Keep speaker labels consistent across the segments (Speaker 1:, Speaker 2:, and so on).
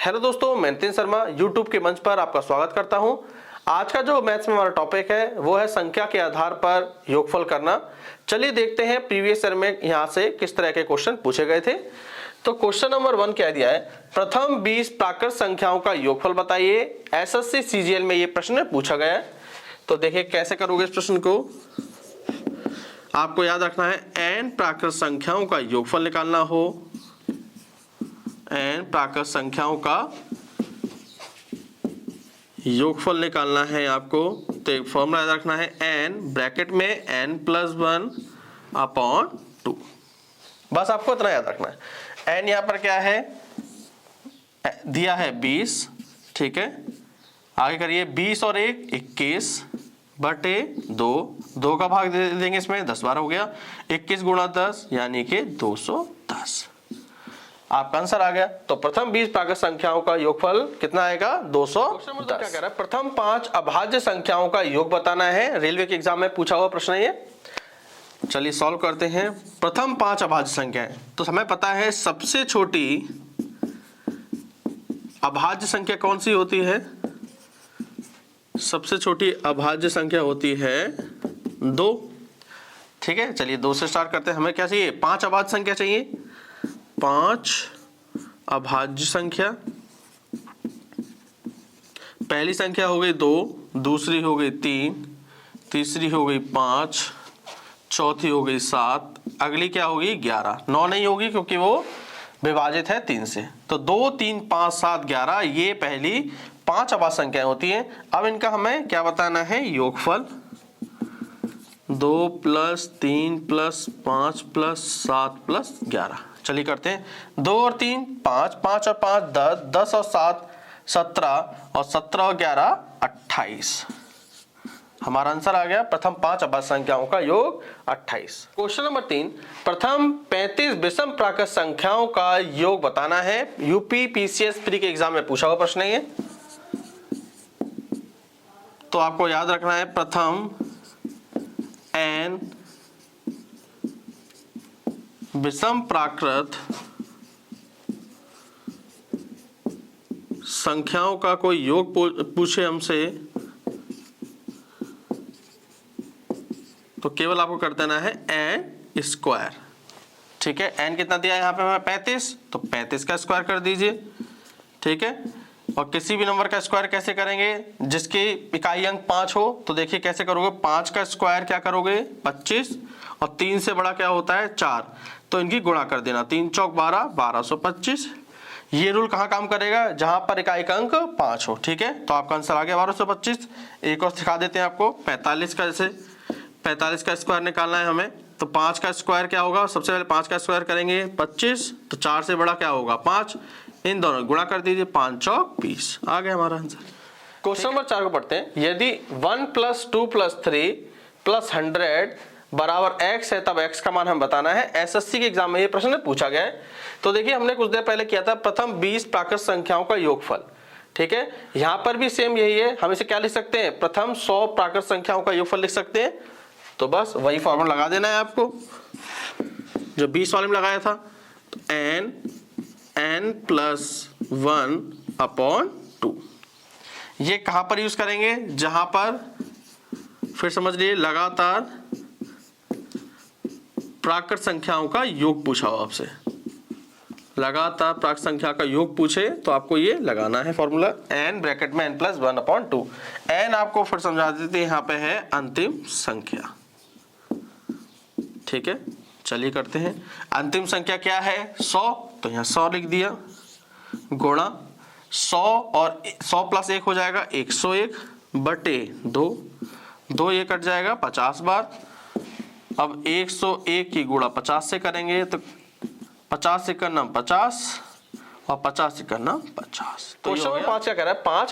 Speaker 1: Hello दोस्तों, मैं Nitin Sharma YouTube के मंच पर आपका स्वागत करता हूं। आज का जो मैथ्स में हमारा टॉपिक है वो है संख्या के आधार पर योगफल करना। चलिए देखते हैं प्रीवियस ईयर में यहां से किस तरह के क्वेश्चन पूछे गए थे। तो क्वेश्चन नंबर 1 क्या दिया है, प्रथम 20 प्राकृत संख्याओं का योगफल बताइए। एसएससी सीजीएल में ये प्रश्न पूछा गया है। तो देखिए कैसे करोगे इस प्रश्न को। आपको याद रखना है n प्राकृत संख्याओं का योगफल निकालना हो, n प्राकृत संख्याओं का योगफल निकालना है आपको। तो एक फॉर्मूला याद रखना है n ब्रैकेट में n+1/2। बस आपको इतना याद रखना है। n यहाँ पर क्या है दिया है 20, ठीक है। आगे करिए 20 और 1 21 बटे 2, 2 का भाग दे देंगे इसमें, 10 12 हो गया। 21 गुणा 10 यानी कि 210। आपका आंसर आ गया। तो प्रथम 20 प्राकृत संख्याओं का योगफल कितना आएगा, 210। क्या कह रहा है, प्रथम 5 अभाज्य संख्याओं का योग बताना है। रेलवे के एग्जाम में पूछा हुआ प्रश्न है ये। चलिए सॉल्व करते हैं। प्रथम 5 अभाज्य संख्याएं, तो हमें पता है सबसे छोटी अभाज्य संख्या कौन सी होती है। सबसे छोटी अभाज्य संख्या होती है 2, ठीक है। चलिए 2 से स्टार्ट करते हैं। हमें क्या चाहिए, 5 अभाज्य संख्या चाहिए। 5 अभाज्य संख्या, पहली संख्या हो गई 2, दूसरी हो गई 3, तीसरी हो गई 5, चौथी हो गई 7, अगली क्या होगी 11। 9 नहीं होगी क्योंकि वो विभाजित है 3 से। तो 2 3 5 7 11 ये पहली 5 अभाज्य संख्याएं होती हैं। अब इनका हमें क्या बताना है, योगफल। 2 + 3 + 5 + 7 + 11। चलिए करते हैं। 2 और 3 5, 5 और 5 10, 10 और 7 17, और 17 और 11 28। हमारा आंसर आ गया प्रथम 5 अभाज्य संख्याओं का योग 28। क्वेश्चन नंबर 3, प्रथम 35 विषम प्राकृत संख्याओं का योग बताना है। यूपी पीसीएस प्री के एग्जाम में पूछा हुआ प्रश्न है ये। तो आपको याद रखना है प्रथम n विषम प्राकृत संख्याओं का कोई योग पूछे हमसे, तो केवल आपको कर देना है n², ठीक है। n कितना दिया है यहाँ पे हमें 35, तो 35 का स्क्वायर कर दीजिए, ठीक है। और किसी भी नंबर का स्क्वायर कैसे करेंगे, जिसकी इकाई अंक 5 हो। तो देखिए कैसे करोगे, 5 का स्क्वायर क्या करोगे 25, और 3 से बड़ा क्या होता है 4, तो इनकी गुणा कर देना। 3 चौक 12, 1225। ये रूल कहाँ काम करेगा, जहां पर इकाई का अंक 5 हो, ठीक है। तो आपका आंसर आ गया 1225। एक और सिखा देते हैं आपको, 45 का, जैसे 45 का स्क्वायर निकालना है हमें। तो 5 का स्क्वायर क्या होगा, सबसे पहले 5 का स्क्वायर करेंगे 25, तो 4 से बड़ा क्या होगा 5, इन दोनों गुणा कर दीजिए, 5 चौक 20। आ गया हमारा आंसर। क्वेश्चन नंबर 4 को पढ़ते हैं। यदि 1 + 2 + 3 + 100 बराबर x है, तब x का मान हम बताना है। एसएससी के एग्जाम में ये प्रश्न पूछा गया है। तो देखिए हमने कुछ देर पहले किया था प्रथम 20 प्राकृत संख्याओं का योगफल, ठीक है। यहां पर भी सेम यही है। हम इसे क्या लिख सकते हैं, प्रथम 100 प्राकृत संख्याओं का योगफल लिख सकते हैं। तो बस वही फॉर्मूला लगा देना है आपको जो 20 वाले में लगाया था। तो n+1/2 ये कहां पर यूज करेंगे, जहां पर, फिर समझ लिए, लगातार प्राकृत संख्याओं का योग पूछा हो आपसे। लगातार प्राकृत संख्या का योग पूछे तो आपको ये लगाना है फॉर्मूला, n ब्रैकेट में n+1/2। n आपको फिर समझा देते हैं, यहाँ पे है अंतिम संख्या, ठीक है। चलिए करते हैं। अंतिम संख्या क्या है 100, तो यहाँ 100 लिख दिया, गुणा 100 और 100 + 1 हो जाएगा 101 बटे 2, 2 ये कट जाएगा 50 बार। अब 101 की गुणा 50 से करेंगे, तो 50 से करना 50 और 50 से करना 50। तो क्वेश्चन नंबर 5 क्या कह रहा है, 5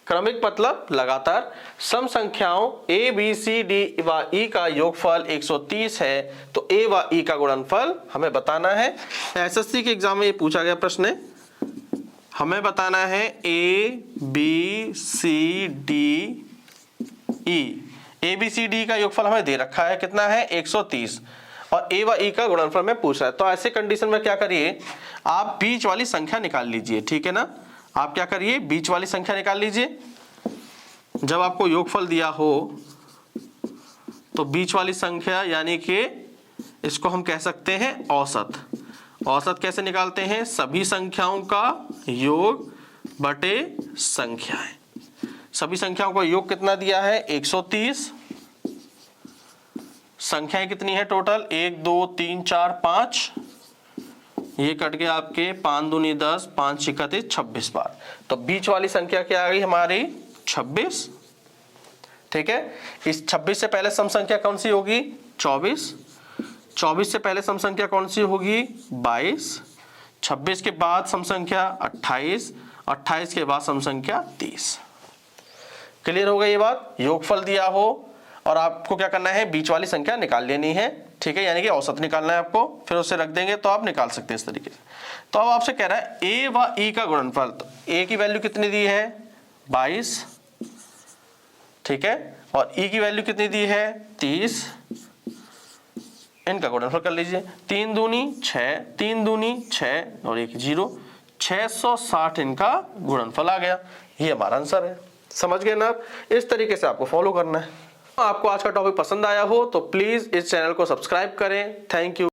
Speaker 1: क्रमिक मतलब लगातार सम संख्याओं a b c d व e का योगफल 130 है। तो a व e का गुणनफल हमें बताना है। एसएससी के एग्जाम में ये पूछा गया प्रश्न है। हमें बताना है a b c d e, a b c d का योगफल हमें दे रखा है, कितना है 130, और ए व ई का गुणनफल में पूछ रहा है। तो ऐसे कंडीशन में क्या करिए, आप बीच वाली संख्या निकाल लीजिए, ठीक है ना। आप क्या करिए, बीच वाली संख्या निकाल लीजिए। जब आपको योगफल दिया हो तो बीच वाली संख्या यानी कि इसको हम कह सकते हैं औसत। औसत कैसे निकालते हैं, सभी संख्याओं का योग बटे संख्याएं। सभी संख्याओं का योग कितना दिया है, 130। संख्याएं कितनी है टोटल, 1 2 3 4 5, ये कट गया आपके 5 दूनी 10, 5 छिक्का 26 बार। तो बीच वाली संख्या क्या आ गई हमारी, 26। ठीक है, इस 26 से पहले सम संख्या कौन सी होगी, 24। 24 से पहले सम संख्या कौन सी होगी, 22। 26 के बाद सम संख्या 28। 28 के बाद सम संख्या 30। क्लियर हो गई ये बात। योगफल दिया हो और आपको क्या करना है, बीच वाली संख्या निकाल लेनी है, ठीक है, यानी कि औसत निकालना है आपको, फिर उसे रख देंगे तो आप निकाल सकते हैं इस तरीके से। तो अब आपसे कह रहा है ए व ई का गुणनफल। तो ए की वैल्यू कितनी दी है, 22, ठीक है, और ई की वैल्यू कितनी दी है, 30। इनका गुणनफल कर लीजिए, 3 दूनी 6, 3 दूनी 6 और 1 0, 660 इनका गुणनफल आ गया। ये हमारा आंसर है। समझ गए ना आप, इस तरीके से आपको फॉलो करना है। आपको आज का टॉपिक पसंद आया हो तो प्लीज इस चैनल को सब्सक्राइब करें। Thank you.